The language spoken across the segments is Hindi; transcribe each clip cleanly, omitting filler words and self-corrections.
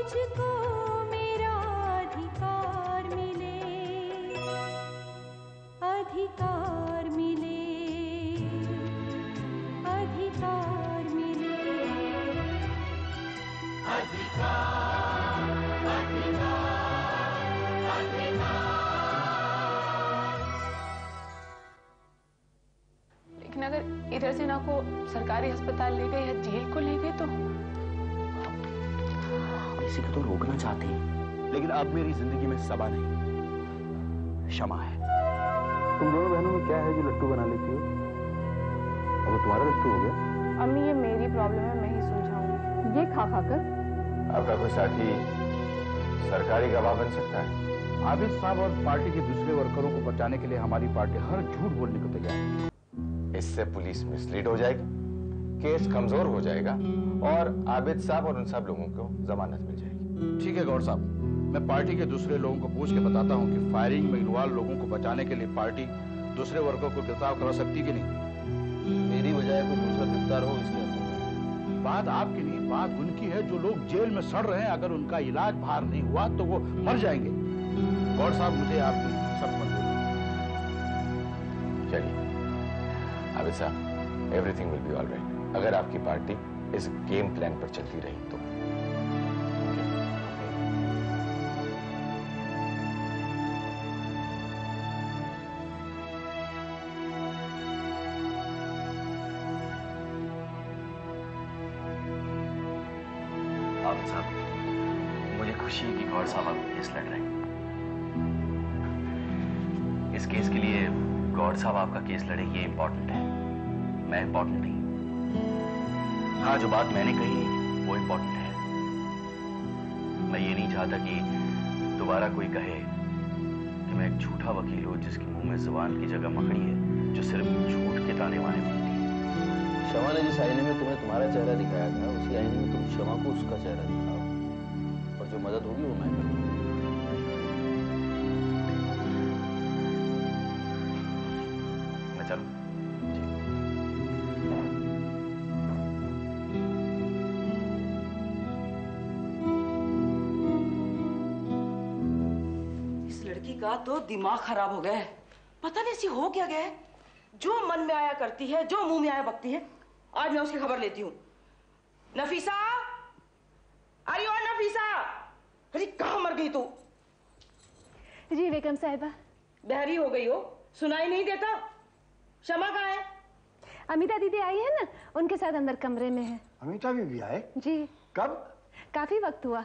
मुझको मेरा अधिकार मिले, अधिकार मिले, अधिकार मिले, अधिकार, अधिकार, अधिकार। लेकिन अगर इधर से ना को सरकारी अस्पताल ले गए या जेल को ले गए तो इसी को तो रोकना चाहते हैं, लेकिन अब मेरी जिंदगी में सबा नहीं, क्षमा है। तुम दोनों बहनों में क्या है जो लट्टू बना लेती हो? अब वो तुम्हारा लट्टू हो गया। अम्मी ये मेरी प्रॉब्लम है, मैं ही सुलझाऊंगी। ये खा खाकर आपका कोई साथी सरकारी गवाह बन सकता है? आबिद साहब और पार्टी के दूसरे वर्करों को बचाने के लिए हमारी पार्टी हर झूठ बोलने को तैयार है। इससे पुलिस मिसलीड हो जाएगी, केस कमजोर हो जाएगा और आबिद साहब और उन सब लोगों को जमानत मिल जाएगी। ठीक है गौर साहब, मैं पार्टी के दूसरे लोगों को पूछ के बताता हूँ कि फायरिंग में इन्वॉल्व लोगों को बचाने के लिए पार्टी दूसरे वर्गों को गिरफ्तार करा सकती कि नहीं। मेरी बजाय कोई दूसरा गिरफ्तार हो इसलिए बात आपकी नहीं, बात उनकी है जो लोग जेल में सड़ रहे हैं। अगर उनका इलाज बाहर नहीं हुआ तो वो मर जाएंगे। गौर साहब, मुझे आपकी सब मंजूर है। चलिए आबिद साहब, everything will be all right अगर आपकी पार्टी इस गेम प्लान पर चलती रही तो। आबिद साहब, मुझे खुशी है कि गौर साहब आपका केस लड़ रहे हैं। इस केस के लिए गौर साहब आपका केस लड़े, ये इंपॉर्टेंट है, मैं इंपॉर्टेंट नहीं। हाँ, जो बात मैंने कही वो इंपॉर्टेंट है। मैं ये नहीं चाहता कि दोबारा कोई कहे कि मैं एक झूठा वकील हूँ जिसके मुंह में जुबान की जगह मकड़ी है, जो सिर्फ झूठ के ताने माने बोलती है। शमा ने जिस आईने में तुम्हें तुम्हारा चेहरा दिखाया था, उसी आईने में तुम शमा को उसका चेहरा दिखाओ, और जो मदद होगी वो मैं करूँगा। मैं चलूं? इस लड़की का तो दिमाग खराब हो गया है। पता नहीं ऐसी हो क्या गया है, जो मन में आया करती है, जो मुंह में आया बकती है। आज मैं उसकी खबर लेती हूँ। नफीसा, अरे ओ नफीसा, अरे कहाँ मर गई तू? जी बेगम साहिबा। बहरी हो गई हो, सुनाई नहीं देता? शमा कहाँ है? अमिता दीदी आई है ना, उनके साथ अंदर कमरे में है। अमिता भी आए? जी। कब? काफी वक्त हुआ,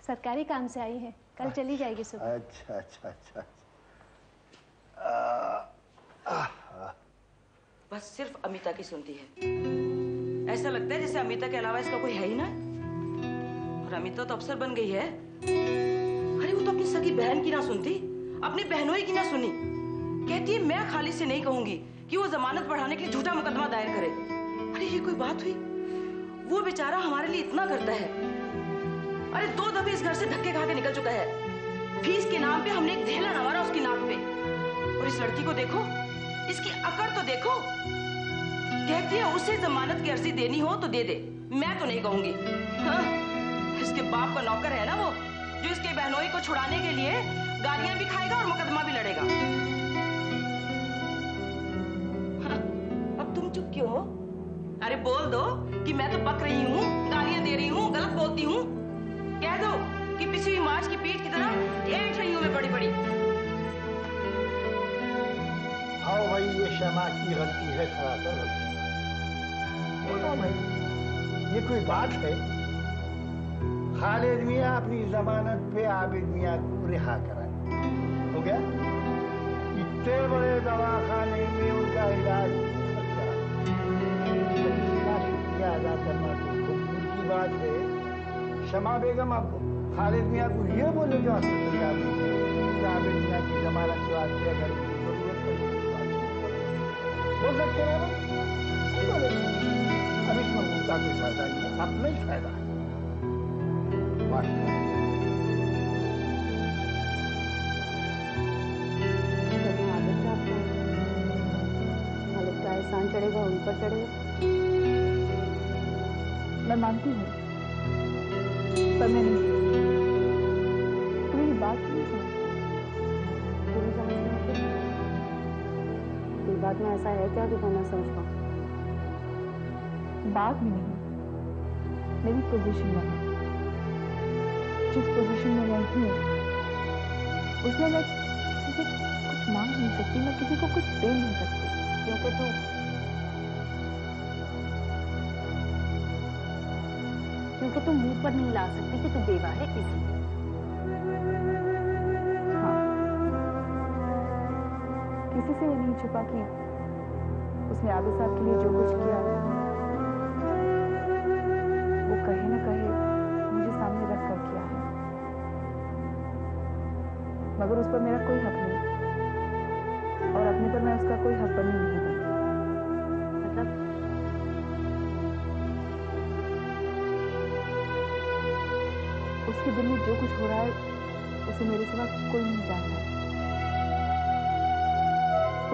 सरकारी काम से आई है, कल चली जाएगी सुबह। अच्छा अच्छा अच्छा। बस सिर्फ अमिता की सुनती है। ऐसा लगता है जैसे अमिता के अलावा इसका कोई है ही ना। और अमिता तो अफसर बन गई है। अरे वो तो अपनी सगी बहन की ना सुनती, अपनी बहनों की ना सुनी। कहती है मैं खालिद से नहीं कहूंगी कि वो जमानत बढ़ाने के लिए झूठा मुकदमा दायर करे। अरे ये कोई बात हुई? वो बेचारा हमारे लिए इतना करता है। अरे 2 दफे इस घर से धक्के खा के निकल चुका है। फीस के नाम पे हमने एक ढेला न मारा उसकी नाक पे। और इस लड़की को देखो, इसकी अकड़ तो देखो। कहती है उसे जमानत की अर्जी देनी हो तो दे दे, मैं तो नहीं कहूंगी। हाँ, इसके बाप का नौकर है ना वो, जो इसके बहनोई को छुड़ाने के लिए गालियां भी खाएगा और मुकदमा भी लड़ेगा। हाँ, अब तुम चुप क्यों हो? अरे बोल दो कि मैं तो बक रही हूँ, गालियां दे रही हूँ, गलत बोलती हूँ। कह दो कि पिछली हुई मार्च की पीठ की तरह ऐंठ रही हूँ मैं बड़ी बड़ी। आओ भाई, ये शमा की गलती है सरासर। बोलो भाई, ये कोई बात है? खालिद मियां अपनी जमानत पे आबिद मियां को रिहा कराए, हो गया? इतने बड़े दवाखाने में उनका इलाज शुक्रिया अदा करना तो की बात है। शमा बेगम अब खालिद मियां को ये बोले जो आबिद मियां की जमानत के वास्ते अगर जरूरत पड़े बोल सकते हैं ना? अब इसमें मुद्दा कोई फायदा नहीं है, अपना ही फायदा है। खालिद का एहसान चढ़ेगा उन पर चढ़ेगा। मैं मानती हूँ, पर मैं नहीं बात नहीं समझती। क्यों समझ नहीं? इस बात में ऐसा है क्या कि मैं ना समझ पाऊँ? बात में नहीं, मेरी पोजीशन में है। जिस पोजीशन में मैं हूँ उसमें मैं किसी से कुछ मांग नहीं सकती, मैं किसी को कुछ दे नहीं सकती, क्योंकि तू मुंह पर नहीं ला सकती कि तू बेवा है, इसलिए। हाँ, किसी से ये नहीं छुपा कि उसने आबिद साहब के लिए जो कुछ किया वो कहे न कहे मुझे सामने रख कर किया है, मगर उस पर मेरा कोई हक नहीं और अपने पर मैं उसका कोई हक बनने नहीं दूंगी। मतलब उसके दिल में जो कुछ हो रहा है उसे मेरे सिवा कोई नहीं जानता।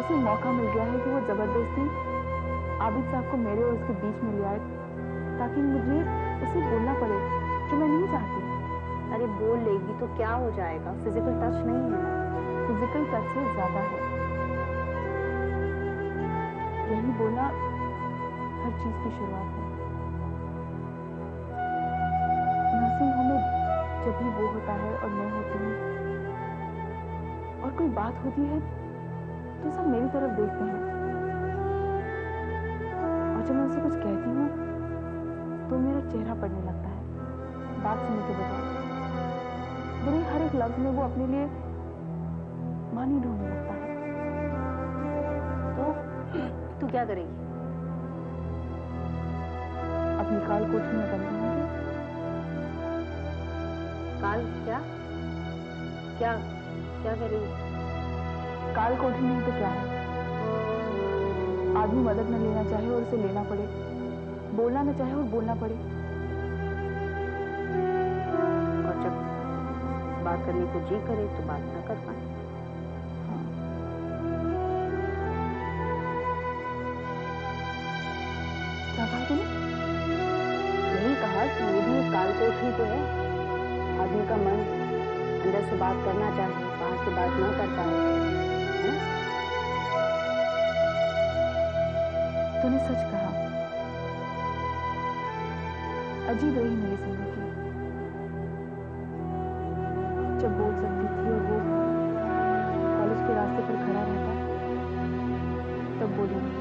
उसे मौका मिल गया है कि वो जबरदस्ती आबिद साहब को मेरे और उसके बीच में ले आए ताकि मुझे उसे बोलना पड़े जो मैं नहीं चाहती। अरे बोल लेगी तो क्या हो जाएगा? फिजिकल टच नहीं है ना। फिजिकल टच से ज्यादा है, यही बोलना हर चीज की शुरुआत है। नर्सिंग होम में जब भी वो होता है और मैं होती हूँ और कोई बात होती है तो सब मेरी तरफ देखते हैं और जब मैं उसे कुछ कहती हूँ तो मेरा चेहरा पड़ने लगता है बात सुनने के बजाय। मेरे हर एक लफ्ज में वो अपने लिए मानी ढूंढने लगता है। तो तू क्या करेगी? अपनी काल कोठरी में बंद रहूंगी। काल क्या क्या क्या करेगी? काल कोठरी नहीं तो क्या है? आदमी मदद न लेना चाहे और उसे लेना पड़े, बोलना न चाहे और बोलना पड़े। और जब बात करने को जी करे तो बात ना कर पाए। क्या कहा तूने? यही कहा कि ये भी एक काल कोठरी तो है। आदमी का मन अंदर से बात करना चाहे, बाहर से बात ना कर पाए। तूने सच कहा। अजीब रही मेरी जिंदगी। जब बोल सकती थी और वो कॉलेज के रास्ते पर खड़ा रहता तब बोली नहीं।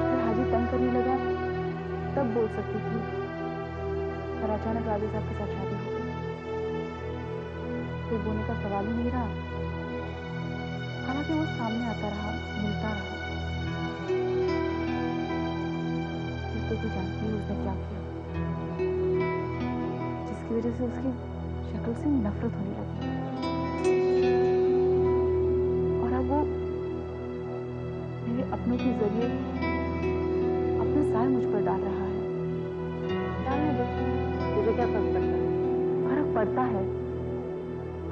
फिर हाजी तंग करने लगा तब बोल सकती थी, पर अचानक आबिद साहब के साथ शादी हो गई। फिर बोलने का सवाल ही नहीं रहा। हालांकि वो सामने आता रहा, मिलता रहा। तो तू जानती है उसने क्या किया, जिसकी वजह से उसकी शक्ल से नफरत होने लगी और अब वो मेरे अपनों के जरिए अपना साया मुझ पर डाल रहा है। डालने दे, तुझे क्या फर्क पड़ता है? फर्क पड़ता है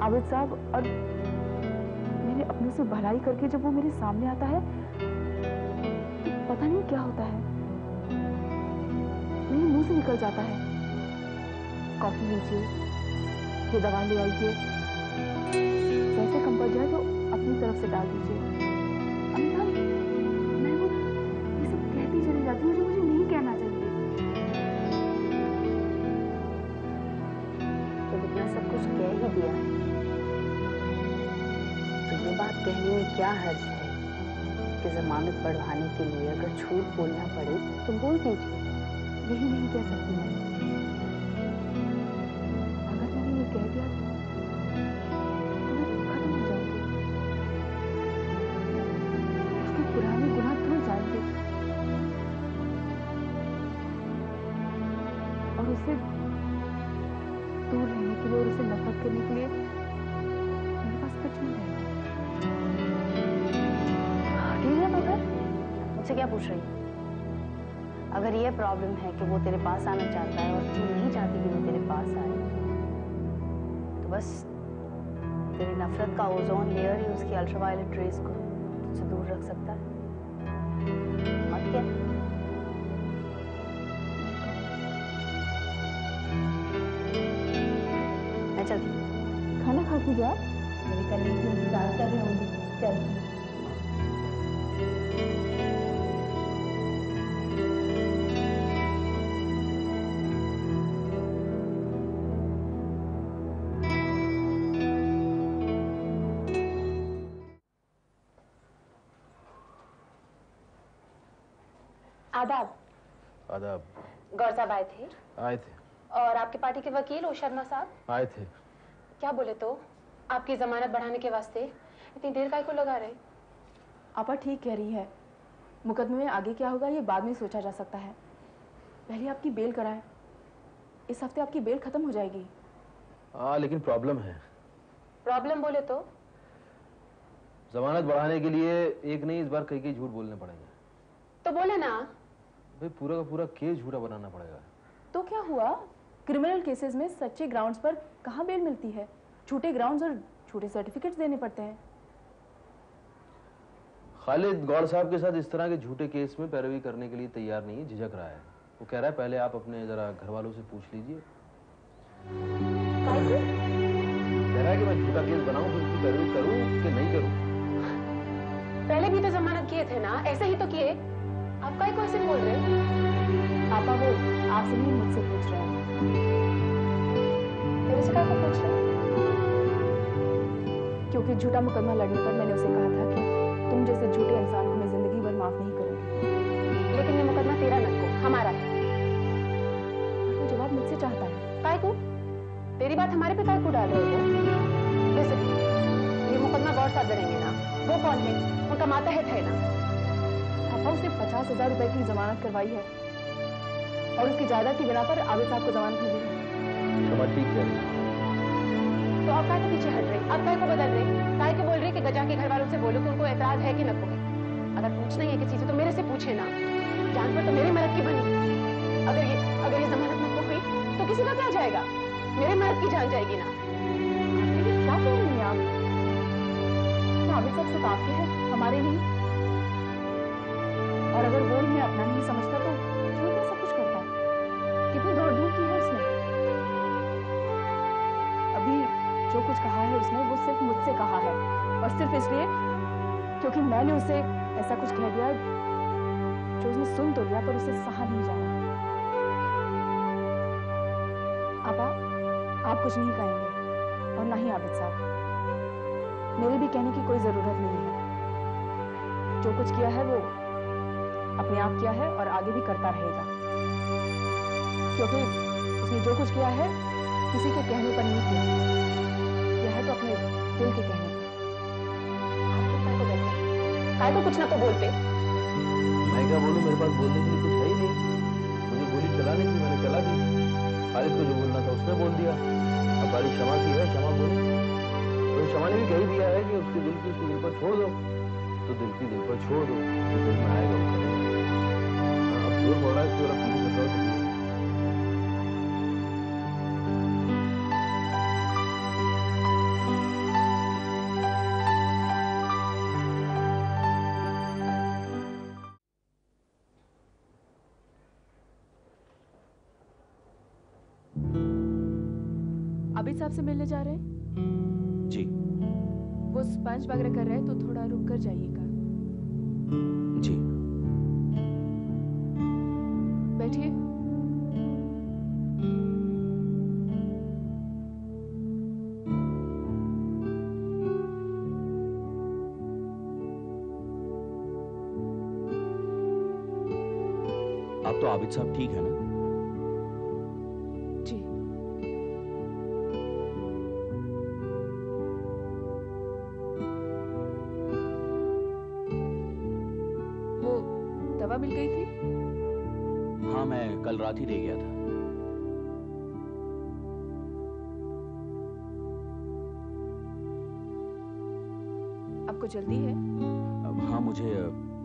आबिद साहब, और मेरे अपनों से भलाई करके जब वो मेरे सामने आता है तो पता नहीं क्या होता है, मेरे मुंह से निकल जाता है, कॉफी लीजिए, ये दवा ले आइए, पैसे कम पड़ जाए तो अपनी तरफ से डाल दीजिए। अमिताभ, मैं वो ये सब कहती चली जाती हूँ जो मुझे नहीं कहना चाहिए। जब इतना सब कुछ कह ही दिया है तो ये बात कहने में क्या हर्ज है कि जमानत बढ़वाने के लिए अगर झूठ बोलना पड़े तो बोल दीजिए। यही नहीं कह सकती मैं। अगर मैंने ये कह दिया तो मैं खत्म हो जाऊंगी, उसके पुराने गुनाह धुल जाएंगे और उसे दूर रहने के लिए और उसे नफरत करने के लिए मेरे पास कुछ नहीं रहेगा। ठीक है मगर मुझसे क्या पूछ रही है? अगर ये प्रॉब्लम है कि वो तेरे पास आना चाहता है और तू नहीं चाहती कि वो तेरे पास आए, तो बस तेरी नफरत का ओजोन लेयर ही उसकी अल्ट्रावायलेट रेज को तुझसे दूर रख सकता है। मत क्या? मैं चलती बात कीजिए आप। मेरे कलीग में इंतजार कर रहे होंगे। चलिए। आदाब। आदाब। गौर साहब आए थे? आए थे। और आपके पार्टी के वकील ओ शर्मा साहब आए थे। क्या बोले तो? आपकी जमानत बढ़ाने के वास्ते इतनी देर काहे को लगा रहे? आपा ठीक कह रही है, मुकदमे में आगे क्या होगा ये बाद में सोचा जा सकता है। पहले आपकी बेल कराएं। इस हफ्ते आपकी बेल खत्म हो जाएगी। लेकिन प्रॉब्लम है। प्रॉब्लम बोले तो? जमानत बढ़ाने के लिए एक नहीं, इस बार कई झूठ बोलने पड़ेंगे। तो बोले ना। भाई पूरा का पूरा केस झूठा बनाना पड़ेगा। तो क्या हुआ? क्रिमिनल केसेस में सच्चे ग्राउंड्स पर कहाँ बेल मिलती है? झूठे ग्राउंड्स और झूठे सर्टिफिकेट्स देने पड़ते हैं। खालिद गौर साहब के साथ इस तरह के झूठे केस में पैरवी करने के लिए तैयार नहीं है, झिझक रहा है। वो कह रहा है पहले आप अपने जरा घर वालों से पूछ लीजिए। कह रहा है कि मैं झूठा केस बनाऊं फिर उसकी पैरवी करूं कि नहीं करूं। पहले भी तो जमानत किए थे ना, ऐसे ही तो किए। आप काहे को ऐसे बोल रहे हैं? आपा वो आपसे नहीं मुझसे पूछ रहे हैं। मेरे से काहे को पूछ रहे हैं? क्योंकि झूठा मुकदमा लड़ने पर मैंने उसे कहा था कि तुम जैसे झूठे इंसान को मैं जिंदगी भर माफ नहीं करूंगी। लेकिन ये मुकदमा तेरा न को, हमारा है। वो जवाब मुझसे चाहता है। काहे को? तेरी बात हमारे पे काहे को डाल रहे हो? वैसे ये मुकदमा गौर साहब लड़ेंगे ना? वो कौन है? उनका मातहत है ना? पापा उसने 50,000 रुपए की जमानत करवाई है और उसकी जायदाद की बिना पर आबिद साहब को जमानत मिली है। क्षमा ठीक कह रही। तो आप काहे को पीछे हट रहे? आप काहे को बदल रहे? काहे को बोल रहे कि गजा के घर वालों से बोलो कि उनको एतराज है कि न कोई? अगर पूछना ही है किसी से तो मेरे से पूछे ना। जान पर तो मेरी मदद की बनी। अगर ये जमानत न हुई तो किसी का क्या जाएगा? मेरे मदद की जान जाएगी ना। क्या कह रही हैं आप? तो आबिद साहब सिर्फ आपके हैं, हमारे नहीं। और अगर वो इन्हें अपना नहीं समझता तो क्यों ऐसा कुछ करता है? कितनी दौड़ धूप की है उसने। अभी जो कुछ कहा है उसने वो सिर्फ मुझसे कहा है और सिर्फ इसलिए क्योंकि मैंने उसे ऐसा कुछ कह दिया जो उसने सुन तो लिया पर उसे सहा नहीं जा रहा। आप कुछ नहीं कहेंगे और ना ही आबिद साहब। मेरे भी कहने की कोई जरूरत नहीं है। जो कुछ किया है वो अपने आप किया है और आगे भी करता रहेगा, क्योंकि उसने जो कुछ किया है किसी के कहने पर नहीं किया, यह है तो अपने दिल के कहने पर। काय को कुछ ना तो बोलते। मैं क्या बोलूं, मेरे पास बोलने के लिए कुछ है ही नहीं। मुझे गोली चलाने की, मैंने चला दी। खालिद को जो बोलना था उसने बोल दिया। अब बारी क्षमा की है, क्षमा बोली। तो क्षमा ने भी कह दिया है कि उसके दिल की उसके दिल पर छोड़ दो, तो दिल की दिल पर छोड़ दो, दिल में आएगा उसका। अब जोर बोल रहा है पूरा पीछे कर दो। आबिद साहब से मिलने जा रहे हैं? जी। वो स्पंज वगैरह कर रहे हैं तो थोड़ा रुक कर जाइएगा। जी। बैठिए। अब तो आबिद साहब ठीक है ना? जी। वो दवा मिल गई थी? हाँ, मैं कल रात ही दे गया था। आपको जल्दी है? अब हाँ, मुझे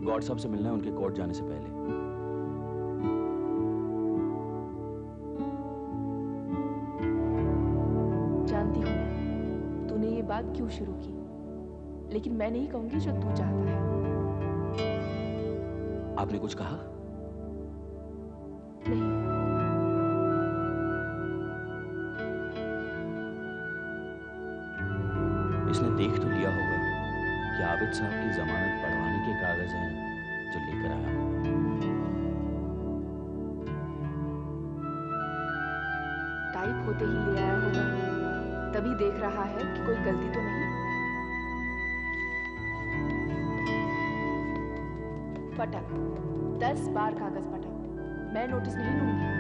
गॉड साहब से मिलना है उनके कोर्ट जाने से पहले। जानती हूँ मैं तूने ये बात क्यों शुरू की, लेकिन मैं नहीं कहूंगी जो तू चाहता है। आपने कुछ कहा? नहीं। इसने देख तो लिया होगा कि आबिद साहब की जमानत बढ़वाने के कागज हैं जो लेकर आया हूं। टाइप होते ही ले आया होगा, तभी देख रहा है कि कोई गलती तो नहीं। पटक 10 बार कागज पटक, मैं नोटिस नहीं लूंगी।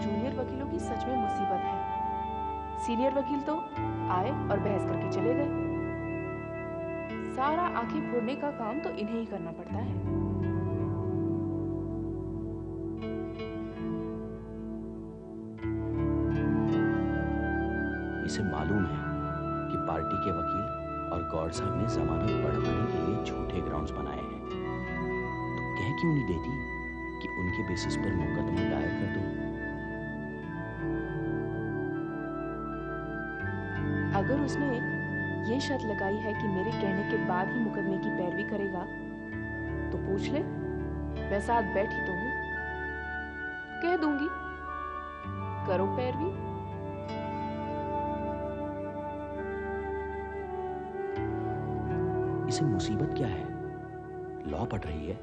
जूनियर वकीलों की सच में मुसीबत है। सीनियर वकील तो आए और बहस करके चले गए। सारा आंखें फोड़ने का काम तो इन्हें ही करना पड़ता है। इसे मालूम है कि पार्टी के वकील और गौड़ साहब ने जमानत बढ़वाने के लिए झूठे ग्राउंड्स बनाए हैं, तो कह क्यों नहीं देती कि उनके बेसिस पर मुकदमा दायर कर दूं? अगर उसने ये शर्त लगाई है कि मेरे कहने के बाद ही मुकदमे की पैरवी करेगा, तो पूछ ले, मैं साथ बैठी तो हूं, कह दूंगी करो पैरवी। इसे मुसीबत क्या है? लॉ पढ़ रही है,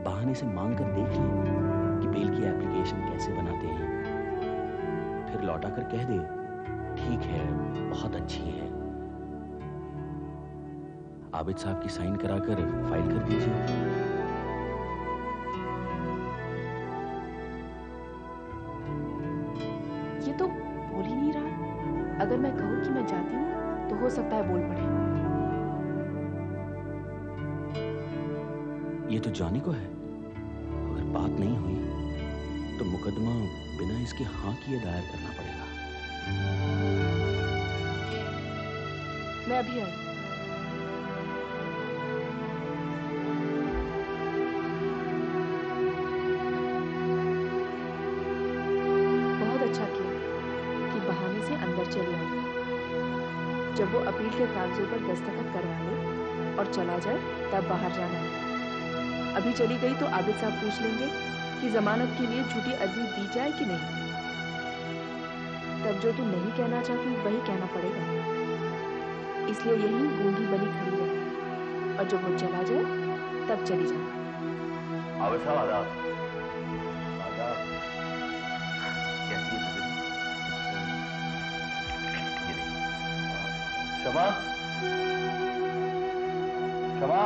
बहाने से मांग कर देख ले कि बेल की एप्लीकेशन कैसे बनाते हैं, फिर लौटा कर कह दे ठीक है, बहुत अच्छी है। आबिद साहब की साइन कराकर फाइल कर दीजिए। ये तो बोल ही नहीं रहा। अगर मैं कहूं कि मैं जाती हूं तो हो सकता है बोल पड़े। ये तो जाने को है, अगर बात नहीं हुई तो मुकदमा बिना इसके हाँ किए दायर करना पड़ेगा। मैं अभी आई। बहुत अच्छा किया कि बहाने से अंदर चली आई। जब वो अपील के कागजों पर दस्तखत करवा ले और चला जाए तब बाहर जाना है। अभी चली गई तो आबिद साहब पूछ लेंगे कि जमानत के लिए झूठी अर्जी दी जाए कि नहीं। तब जो तू नहीं कहना चाहती वही कहना पड़ेगा। इसलिए यही गूंगी बनी खड़ी रहे और जब वो चला जाए तब चली जाए। आबिद साहब आदाब। आदाब। कैसी है तबीयत? शमा, शमा।